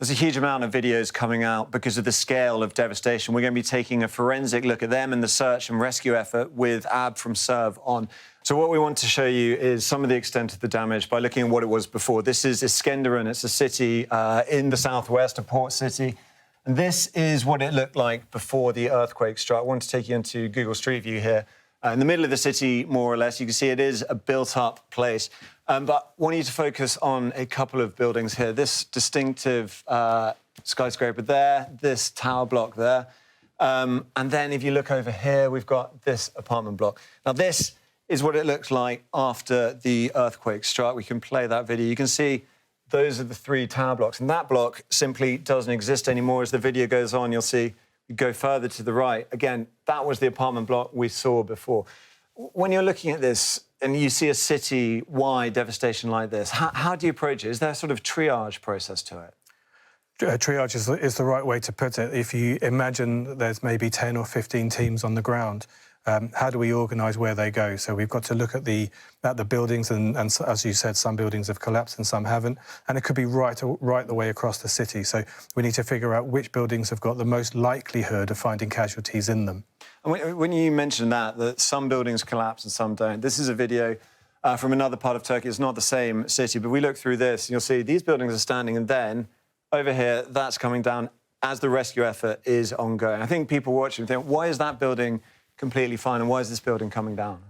There's a huge amount of videos coming out because of the scale of devastation. We're going to be taking a forensic look at them and the search and rescue effort with Ab from Serve on. So what we want to show you is some of the extent of the damage by looking at what it was before. This is Iskenderun. It's a city in the southwest, a port city. And this is what it looked like before the earthquake struck. I want to take you into Google Street View here. In the middle of the city, more or less, you can see it is a built-up place. But I want you to focus on a couple of buildings here. This distinctive skyscraper there, this tower block there. And then if you look over here, we've got this apartment block. Now, this is what it looks like after the earthquake struck. We can play that video. You can see those are the three tower blocks. And that block simply doesn't exist anymore. As the video goes on, you'll see you go further to the right. Again, that was the apartment block we saw before. When you're looking at this and you see a city-wide devastation like this, how do you approach it? Is there a sort of triage process to it? Triage is the right way to put it. If you imagine there's maybe 10 or 15 teams on the ground, how do we organise where they go? So we've got to look at the buildings, and as you said, some buildings have collapsed and some haven't, and it could be right the way across the city. So we need to figure out which buildings have got the most likelihood of finding casualties in them. And when you mentioned that some buildings collapse and some don't, this is a video from another part of Turkey. It's not the same city, but we look through this and you'll see these buildings are standing, and then over here, that's coming down as the rescue effort is ongoing. I think people watching think, why is that building completely fine, and why is this building coming down?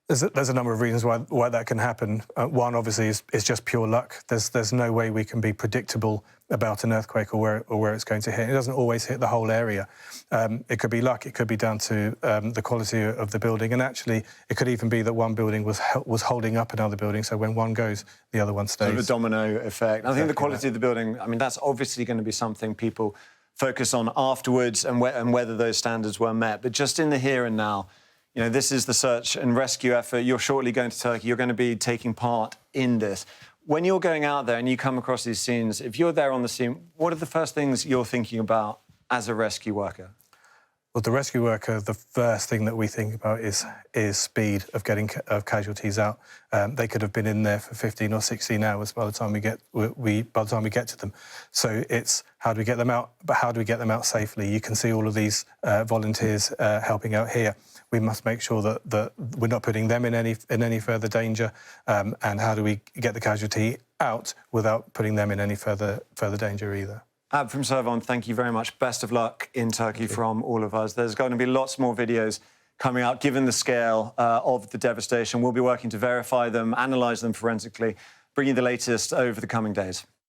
There's a number of reasons why that can happen. One, obviously, is just pure luck. There's no way we can be predictable about an earthquake or where it's going to hit. It doesn't always hit the whole area. It could be luck. It could be down to the quality of the building, and actually, it could even be that one building was holding up another building. So when one goes, the other one stays. Sort of a domino effect. I think the quality of the building. I mean, that's obviously going to be something people focus on afterwards, and whether those standards were met. But just in the here and now, you know, this is the search and rescue effort. You're shortly going to Turkey. You're going to be taking part in this. When you're going out there and you come across these scenes, if you're there on the scene, what are the first things you're thinking about as a rescue worker? Well, the rescue worker, the first thing that we think about is speed of getting casualties out. They could have been in there for 15 or 16 hours by the time we get to them. So it's how do we get them out, but how do we get them out safely? You can see all of these volunteers helping out here. We must make sure that we're not putting them in any further danger. And how do we get the casualty out without putting them in any further danger either? Ab from Serve on, thank you very much. Best of luck in Turkey from all of us. There's going to be lots more videos coming out, given the scale of the devastation. We'll be working to verify them, analyse them forensically, bring you the latest over the coming days.